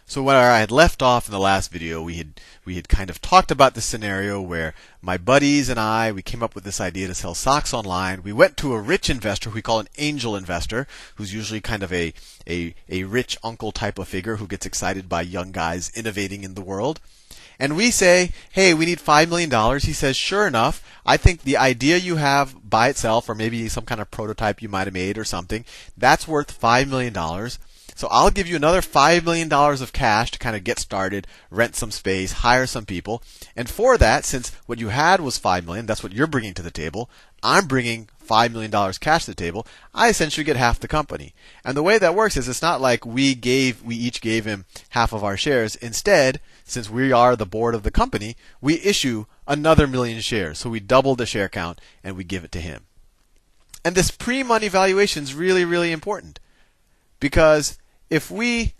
So where I had left off in the last video, we had kind of talked about the scenario where my buddies and we came up with this idea to sell stocks online. We went to a rich investor who we call an angel investor, who's usually kind of a rich uncle type of figure who gets excited by young guys innovating in the world. And we say, hey, we need $5 million. He says, sure enough, I think the idea you have by itself, or maybe some kind of prototype you might have made or something, that's worth $5 million. So I'll give you another $5 million of cash to kind of get started, rent some space, hire some people. And for that, since what you had was $5 million, that's what you're bringing to the table, I'm bringing $5 million cash to the table, I essentially get half the company. And the way that works is it's not like we each gave him half of our shares. Instead, since we are the board of the company, we issue another million shares. So we double the share count and we give it to him. And this pre-money valuation is really, really important. Because if we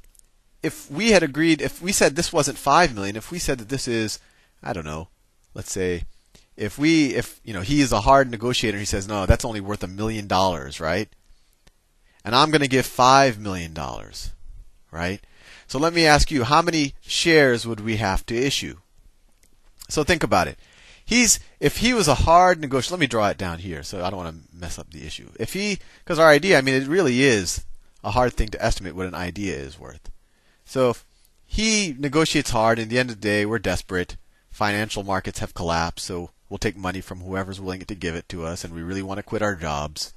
had agreed, if we said this wasn't $5 million, if we said that this is, I don't know, let's say, if he is a hard negotiator, he says, no, that's only worth $1 million, right? And I'm going to give $5 million, right? So let me ask you, how many shares would we have to issue? So think about it. If he was a hard negotiator, let me draw it down here, so I don't want to mess up the issue. Because our idea, it really is a hard thing to estimate what an idea is worth. So if he negotiates hard, and at the end of the day, we're desperate. Financial markets have collapsed, so we'll take money from whoever's willing to give it to us, and we really want to quit our jobs.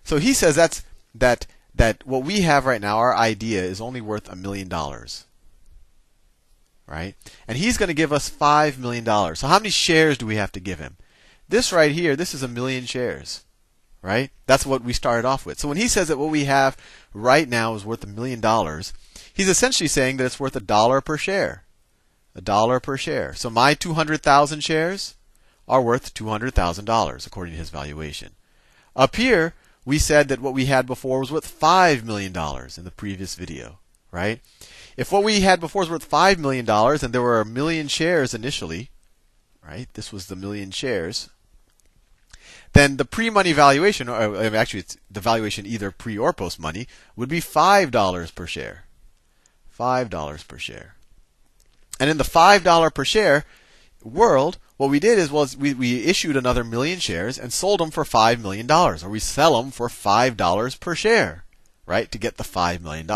So he says that what we have right now, our idea, is only worth $1 million. Right? And he's going to give us $5 million. So how many shares do we have to give him? This right here, this is 1 million shares. Right? That's what we started off with. So when he says that what we have right now is worth $1 million, he's essentially saying that it's worth $1 per share. $1 per share. So my 200,000 shares are worth $200,000 according to his valuation. Up here, we said that what we had before was worth $5 million in the previous video. Right? If what we had before was worth $5 million and there were 1 million shares initially, right? This was the 1 million shares. Then the pre-money valuation, or actually it's the valuation either pre or post-money, would be $5 per share. $5 per share. And in the $5 per share world, what we did is we issued another 1 million shares and sold them for $5 million, or we sell them for $5 per share, right, to get the $5 million.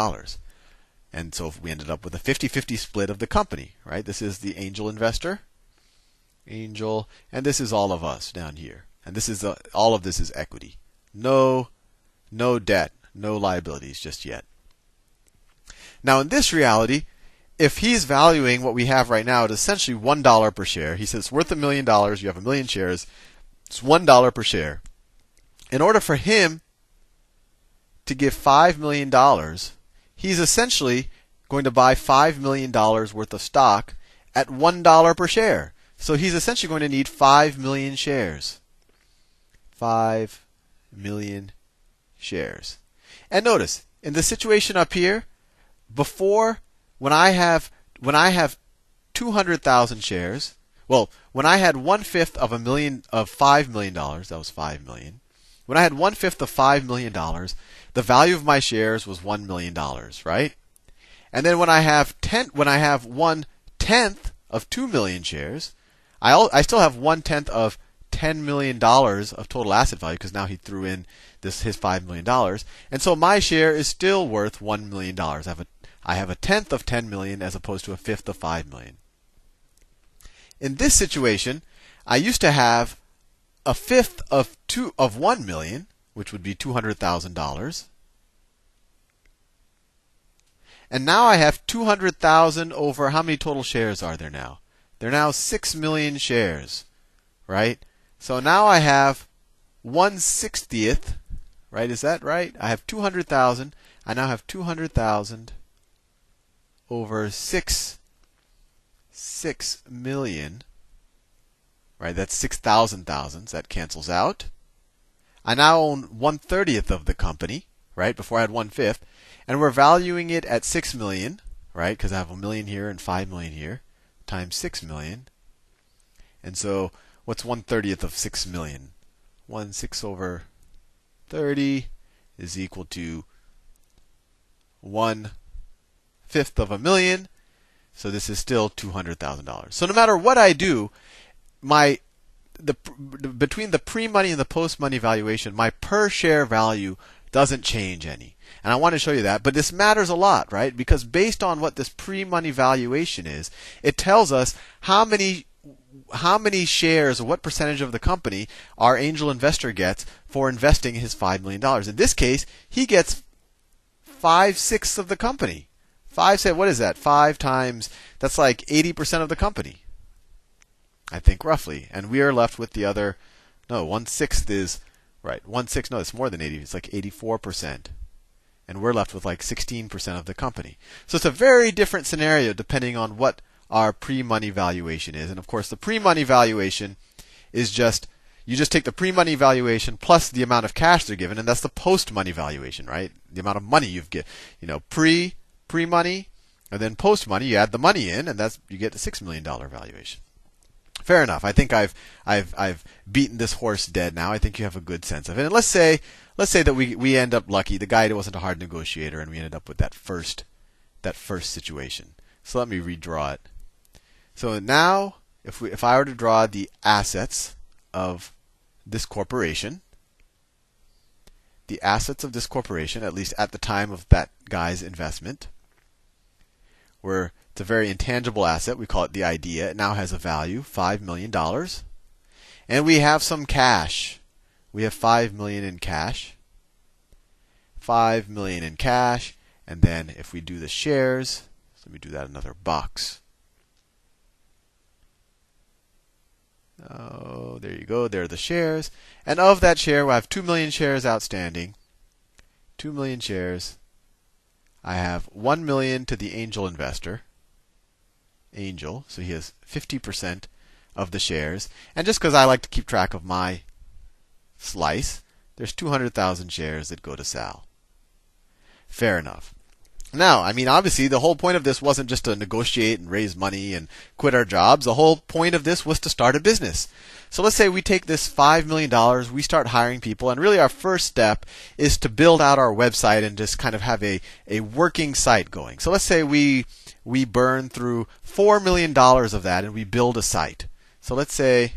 And so we ended up with a 50-50 split of the company, right? This is the angel investor, and this is all of us down here. And this is all of this is equity. No debt, no liabilities just yet. Now in this reality, if he's valuing what we have right now at essentially $1 per share, he says it's worth $1 million, you have 1 million shares, it's $1 per share. In order for him to give $5 million, he's essentially going to buy $5 million worth of stock at $1 per share. So he's essentially going to need 5 million shares. 5 million shares. And notice, in the situation up here, before, when I have 200,000 shares, well, when I had 1/5 of $5 million, that was 5 million. When I had 1/5 of $5 million, the value of my shares was $1 million, right? And then when I have 1/10 of 2 million shares, I still have 1/10 of $10 million of total asset value, because now he threw in his $5 million. And so my share is still worth $1 million. I have 1/10 of 10 million as opposed to 1/5 of 5 million. In this situation, I used to have 1/5 of 1 million, which would be $200,000. And now I have 200,000 over how many total shares are there now? There are now 6 million shares, right? So now I have 1/60th, right? Is that right? I have 200,000. I now have 200,000 over 6 million, right? That's 6,000 thousands. That cancels out. I now own 1/30th of the company, right? Before I had 1/5. And we're valuing it at 6 million, right? Because I have 1 million here and 5 million here, times 6 million. And so what's 1/30th of 6 million? 1/6 over 30 is equal to 1 fifth of a million. So this is still $200,000. So no matter what I do, between the pre-money and the post-money valuation, my per share value doesn't change any. And I want to show you that. But this matters a lot, right? Because based on what this pre-money valuation is, it tells us how many shares or what percentage of the company our angel investor gets for investing his $5 million. In this case, he gets 5/6 of the company. What is that? 5 times, that's like 80% of the company, I think, roughly. And we are left with the other, no, 1/6 is, right, 1/6, no, it's more than 80, it's like 84%. And we're left with like 16% of the company. So it's a very different scenario depending on what our pre-money valuation is. And of course, the pre-money valuation is you just take the pre-money valuation plus the amount of cash they're given, and that's the post-money valuation, right? The amount of money you've get, pre-money, and then post-money, you add the money in, and you get a $6 million valuation. Fair enough. I think I've beaten this horse dead now. I think you have a good sense of it. And let's say that we end up lucky. The guy wasn't a hard negotiator, and we ended up with that first situation. So let me redraw it. So now, if I were to draw the assets of this corporation, at least at the time of that guy's investment, it's a very intangible asset. We call it the idea. It now has a value, $5 million. And we have some cash. We have $5 million in cash. $5 million in cash. And then if we do the shares, let me do that in another box. Oh, there you go. There are the shares. And of that share, we have 2 million shares outstanding. 2 million shares. I have 1 million to the angel investor. So he has 50% of the shares. And just because I like to keep track of my slice, there's 200,000 shares that go to Sal. Fair enough. Now, obviously, the whole point of this wasn't just to negotiate and raise money and quit our jobs. The whole point of this was to start a business. So let's say we take this $5 million, we start hiring people, and really our first step is to build out our website and just kind of have a working site going. So let's say we burn through $4 million of that and we build a site. So let's say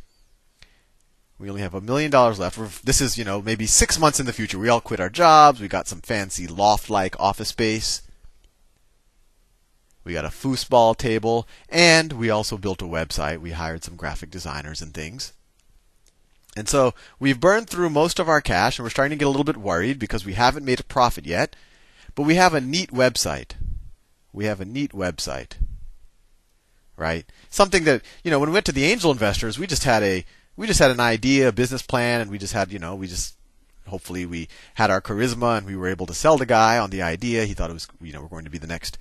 we only have $1 million left. This is, maybe 6 months in the future. We all quit our jobs. We got some fancy loft-like office space. We got a foosball table, and we also built a website. We hired some graphic designers and things. And so we've burned through most of our cash, and we're starting to get a little bit worried because we haven't made a profit yet. But we have a neat website. Right? Something that, when we went to the angel investors, we just had an idea, a business plan, and we just had, hopefully we had our charisma and we were able to sell the guy on the idea. He thought it was, we're going to be the next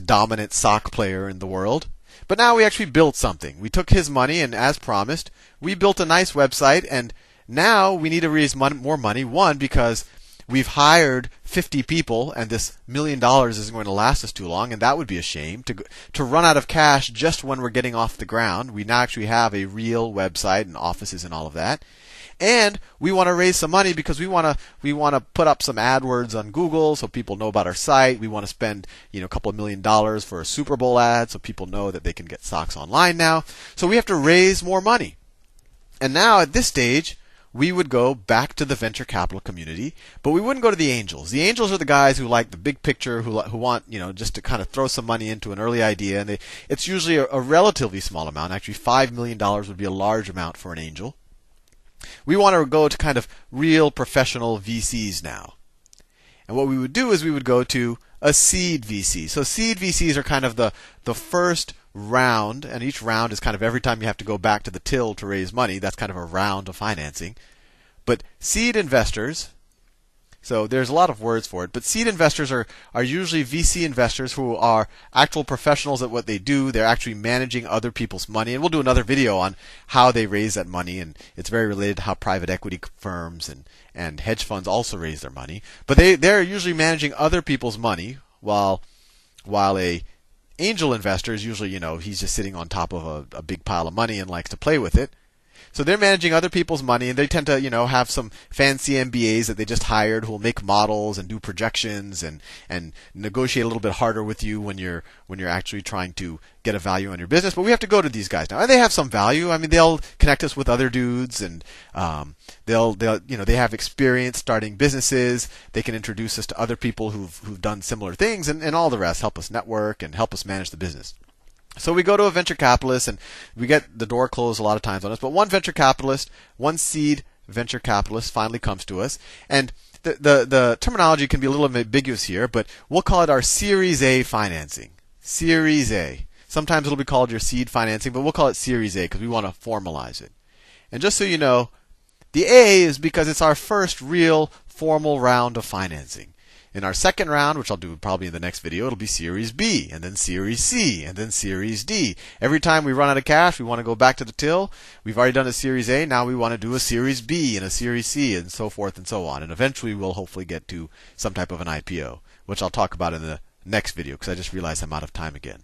dominant sock player in the world. But now we actually built something. We took his money, and as promised, we built a nice website, and now we need to raise more money. One, because we've hired 50 people, and this $1 million isn't going to last us too long, and that would be a shame to run out of cash just when we're getting off the ground. We now actually have a real website and offices and all of that. And we want to raise some money because we want to put up some AdWords on Google so people know about our site. We want to spend a couple of $1 million for a Super Bowl ad so people know that they can get stocks online now. So we have to raise more money. And now at this stage, we would go back to the venture capital community, but we wouldn't go to the angels. The angels are the guys who like the big picture, who want just to kind of throw some money into an early idea, and it's usually a relatively small amount. Actually, $5 million would be a large amount for an angel. We want to go to kind of real professional VCs now. And what we would do is we would go to a seed VC. So seed VCs are kind of the first round, and each round is kind of every time you have to go back to the till to raise money. That's kind of a round of financing. But seed investors, so there's a lot of words for it, but seed investors are usually VC investors who are actual professionals at what they do. They're actually managing other people's money. And we'll do another video on how they raise that money, and it's very related to how private equity firms and hedge funds also raise their money. But they're usually managing other people's money, while a angel investor is usually, he's just sitting on top of a big pile of money and likes to play with it. So they're managing other people's money, and they tend to, have some fancy MBAs that they just hired who will make models and do projections and negotiate a little bit harder with you when you're actually trying to get a value on your business. But we have to go to these guys now, and they have some value. I mean, they'll connect us with other dudes, and they have experience starting businesses. They can introduce us to other people who've done similar things, and all the rest, help us network and help us manage the business. So we go to a venture capitalist, and we get the door closed a lot of times on us. But one seed venture capitalist finally comes to us, and the terminology can be a little ambiguous here, but we'll call it our Series A financing. Series A. Sometimes it'll be called your seed financing, but we'll call it Series A because we want to formalize it. And just so you know, the A is because it's our first real formal round of financing. In our second round, which I'll do probably in the next video, it'll be Series B, and then Series C, and then Series D. Every time we run out of cash, we want to go back to the till. We've already done a Series A, now we want to do a Series B and a Series C, and so forth and so on. And eventually we'll hopefully get to some type of an IPO, which I'll talk about in the next video because I just realized I'm out of time again.